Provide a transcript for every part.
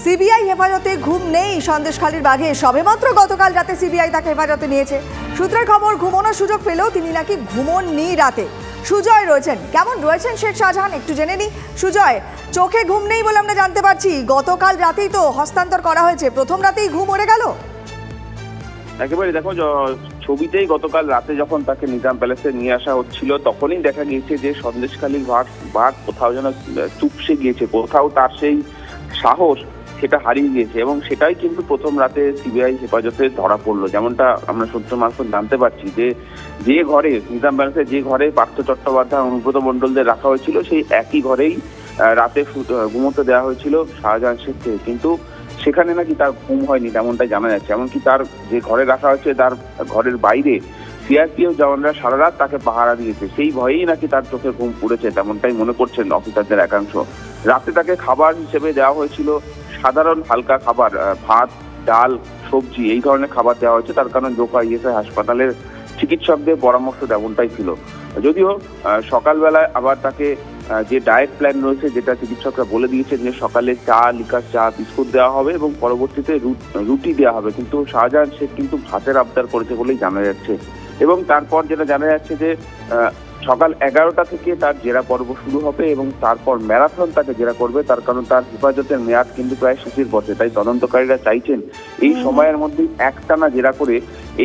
CBI হেফাজতে ঘুম নেই সন্দেশখালীর বাঘে, সবেমাত্র গতকাল রাতে সিবিআই তাকে হেফাজতে নিয়েছে। সূত্রের খবর, ঘুমানোর সুযোগ পেলেও তিনি নাকি ঘুমোননি রাতে। সুজয় রয়েছেন। কেমন রয়েছেন শেখ শাহজাহান, একটু জেনে নি। সুজয়, চোখে ঘুম নেই বলে আমরা জানতে পারছি, গতকাল রাতেই তো হস্তান্তর করা হয়েছে, প্রথম রাতেই ঘুম উড়ে গেল। একেবারে দেখো, ছবিতেই গতকাল রাতে যখন তাকে নিজাম প্যালেসে নিয়ে আসা হচ্ছিল তখনই দেখা গিয়েছে যে সন্দেশখালীর বাঘ কোথাও যেন চুপসে গিয়েছে, কোথাও তার সেই সাহস সেটা হারিয়ে গিয়েছে, এবং সেটাই কিন্তু প্রথম রাতে সিবিআই হেফাজতে ধরা পড়লো। যেমনটা আমরা সূত্র মারফত জানতে পারছি যে ঘরে নিজাম প্যালেসে যে ঘরে পার্থ চট্টোপাধ্যায়, অনুব্রত মণ্ডলদের রাখা হয়েছিল, সেই একই ঘরেই রাতে ঘুমোতে দেওয়া হয়েছিল শাহজাহান শেখকে। কিন্তু সেখানে নাকি তার ঘুম হয়নি তেমনটাই জানা যাচ্ছে। এমনকি তার যে ঘরে রাখা হয়েছে তার ঘরের বাইরে সিআরপিএফ জওয়ানরা সারা রাত তাকে পাহারা দিয়েছে, সেই ভয়েই নাকি তার চোখে ঘুম পড়েছে তেমনটাই মনে করছেন অফিসারদের একাংশ। রাতে তাকে খাবার হিসেবে দেওয়া হয়েছিল সাধারণ হালকা খাবার, ভাত, ডাল, সবজি, এই ধরনের খাবার দেওয়া হয়েছে। তার কারণ জোকা ইএসআই হাসপাতালের চিকিৎসকদের পরামর্শ তেমনটাই ছিল। যদিও সকালবেলায় আবার তাকে যে ডায়েট প্ল্যান রয়েছে, যেটা চিকিৎসকরা বলে দিয়েছেন যে সকালে চা, লিকার চা, বিস্কুট দেওয়া হবে এবং পরবর্তীতে রুটি দেওয়া হবে, কিন্তু শাহজাহান শেখ কিন্তু ভাতের আবদার করেছে বলেই জানা যাচ্ছে। এবং তারপর যেটা জানা যাচ্ছে যে সকাল 11টা থেকে তার জেরা পর্ব শুরু হবে এবং তারপর ম্যারাথন তাকে জেরা করবে। তার কারণ তার হেফাজতের মেয়াদ কিন্তু প্রায় শেষের পথে, তাই তদন্তকারীরা চাইছেন এই সময়ের মধ্যেই একটানা জেরা করে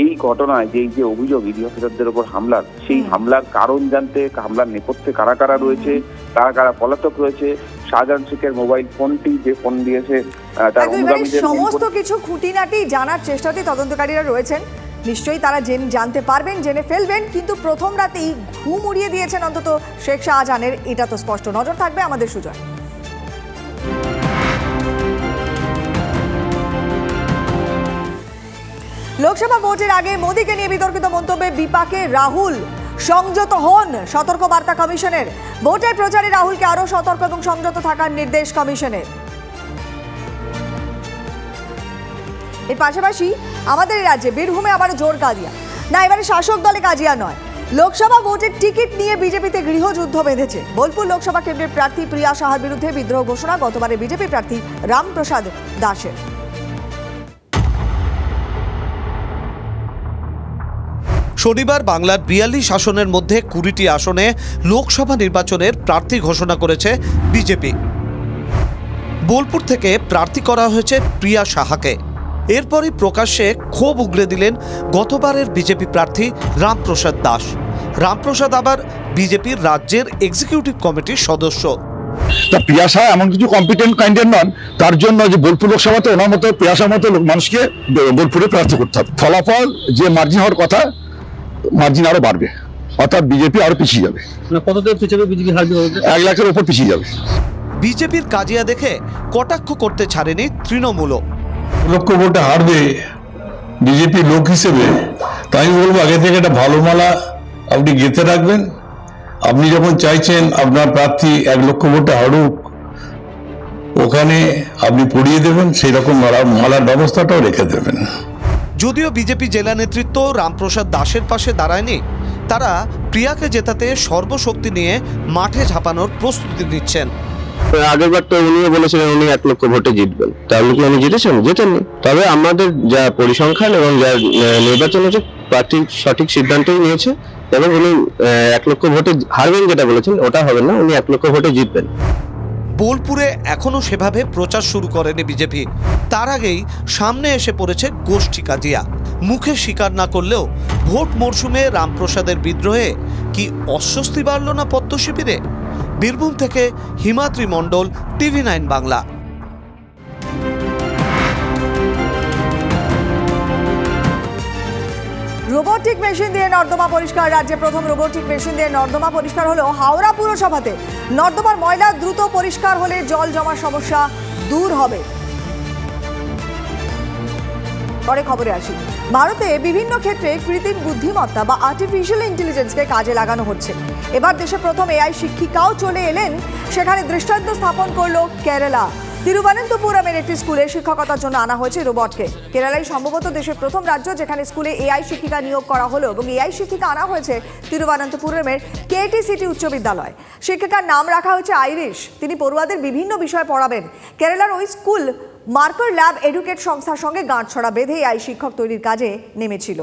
এই ঘটনায় যে অভিযোগ ইডি অফিসারদের উপর হামলার, সেই হামলার কারণ জানতে, হামলার নেপথ্যে কারা কারা রয়েছে, কারা কারা পলাতক রয়েছে, শাহজাহান শেখের মোবাইল ফোনটি যে ফোন দিয়েছে তার অনুগামীদের, সমস্ত কিছু খুঁটিনাটি জানার চেষ্টাতে তদন্তকারীরা রয়েছেন। নিশ্চয়ই তারা জানতে পারবেন, জেনে ফেলবেন, কিন্তু প্রথম রাতেই ঘুম উড়িয়ে দিয়েছেন অন্তত শেখ শাহজাহানের, এটা তো স্পষ্ট। নজর থাকবে আমাদের সুজয়। লোকসভা ভোটের আগে মোদীকে নিয়ে বিতর্কিত মন্তব্যে বিপাকে রাহুল। সংযত হন, সতর্ক বার্তা কমিশনের। ভোটের প্রচারে রাহুলকে আরো সতর্ক এবং সংযত থাকার নির্দেশ কমিশনের। এর পাশাপাশি আমাদের রাজ্যে বীরভূমে আবার জোর কাজিয়া। না, এবারে শাসক দলে কাজিয়া নয়, লোকসভা ভোটের টিকিট নিয়ে বিজেপিতে গৃহযুদ্ধ বেঁধেছে। বোলপুর লোকসভা কেন্দ্রের প্রার্থী প্রিয়া সাহার বিরুদ্ধে বিদ্রোহ ঘোষণা গতবারে বিজেপি প্রার্থী রামপ্রসাদ দাসের। শনিবার বাংলার 42 আসনের মধ্যে 20টি আসনে লোকসভা নির্বাচনের প্রার্থী ঘোষণা করেছে বিজেপি। বোলপুর থেকে প্রার্থী করা হয়েছে প্রিয়া সাহাকে। এরপরই প্রকাশ্যে ক্ষোভ উগরে দিলেন গতবারের বিজেপি প্রার্থী রামপ্রসাদ দাস। রামপ্রসাদ আবার বিজেপির রাজ্যের এক্সিকিউটিভ কমিটির সদস্য। তা প্রিয়া সাহা এমন কিছু কম্পিটেন্ট কাইন্ডের নন, তার জন্য যে বোলপুর লোকসভাতে ওনার মতো প্রিয়া সাহার মতো মানুষকে বোলপুরে প্রার্থী করতে হবে। ফলাফল যে মার্জিন হওয়ার কথা, মার্জিন আরো বাড়বে, অর্থাৎ বিজেপি আরো পিছিয়ে যাবে। কতটা পিছিয়ে বিজেপি হারবে? 1 লাখের উপর পিছিয়ে যাবে। বিজেপির কাজিয়া দেখে কটাক্ষ করতে ছাড়েনি তৃণমূলও। লক্ষ ভোটে হারবে বিজেপি লোক হিসেবে, তাই বলবো আগে থেকে একটা ভালো মালা আপনি গেঁথে রাখবেন। আপনি যখন চাইছেন আপনার প্রার্থী 1 লক্ষ ভোটে হারুক, ওখানে আপনি পড়িয়ে দেবেন, সেই রকম মালার ব্যবস্থাটাও রেখে দেবেন। যদিও বিজেপি জেলা নেতৃত্ব রামপ্রসাদ দাসের পাশে দাঁড়ায়নি, তারা প্রিয়াকে জেতাতে সর্বশক্তি নিয়ে মাঠে ঝাঁপানোর প্রস্তুতি নিচ্ছেন। আগের বার তো উনিও বলেছিলেন উনি 1 লক্ষ ভোটে জিতবেন, তাহলে কি উনি জিতেছেন? জেতেননি। তবে আমাদের যা পরিসংখ্যান এবং যা নির্বাচন হচ্ছে, প্রার্থী সঠিক সিদ্ধান্তই নিয়েছে এবং উনি 1 লক্ষ ভোটে হারবেন যেটা বলেছেন ওটা হবে না, উনি 1 লক্ষ ভোটে জিতবেন। বোলপুরে এখনো সেভাবে প্রচার শুরু করেনি বিজেপি। তার আগেই সামনে এসে পড়েছে গোষ্ঠী কাজিয়া। মুখে স্বীকার না করলেও ভোট মরশুমে রামপ্রসাদের বিদ্রোহে কি অস্বস্তি বাড়ল না পদ্ম শিবিরে? বীরভূম থেকে হিমাদ্রি মণ্ডল, TV9 বাংলা। রোবোটিক মেশিন দিয়ে নর্দমা পরিষ্কার। রাজ্যে প্রথম রোবোটিক মেশিন দিয়ে নর্দমা পরিষ্কার হলো হাওড়া পুরসভাতে। নর্দমার ময়লা দ্রুত পরিষ্কার হলে জল জমার সমস্যা দূর হবে। পরে খবরে আসি। ভারতে বিভিন্ন ক্ষেত্রে কৃত্রিম বুদ্ধিমত্তা বা আর্টিফিশিয়াল ইন্টেলিজেন্সকে কাজে লাগানো হচ্ছে। এবার দেশে প্রথম AI শিক্ষিকাও চলে এলেন। সেখানে দৃষ্টান্ত স্থাপন করলো কেরালা। তিরুবনন্তপুরমের একটি স্কুলে শিক্ষকতার জন্য আনা হয়েছে রোবটকে। কেরালাই সম্ভবত দেশের প্রথম রাজ্য যেখানে স্কুলে AI শিক্ষিকা নিয়োগ করা হলো এবং AI শিক্ষিকা আনা হয়েছে তিরুবনন্তপুরমের KTCT উচ্চ বিদ্যালয়। শিক্ষিকার নাম রাখা হয়েছে আইরিশ। তিনি পড়ুয়াদের বিভিন্ন বিষয় পড়াবেন। কেরালার ওই স্কুল মার্কার ল্যাব এডুকেট সংস্থার সঙ্গে গাঁটছড়া বেঁধে এআই শিক্ষক তৈরির কাজে নেমেছিল।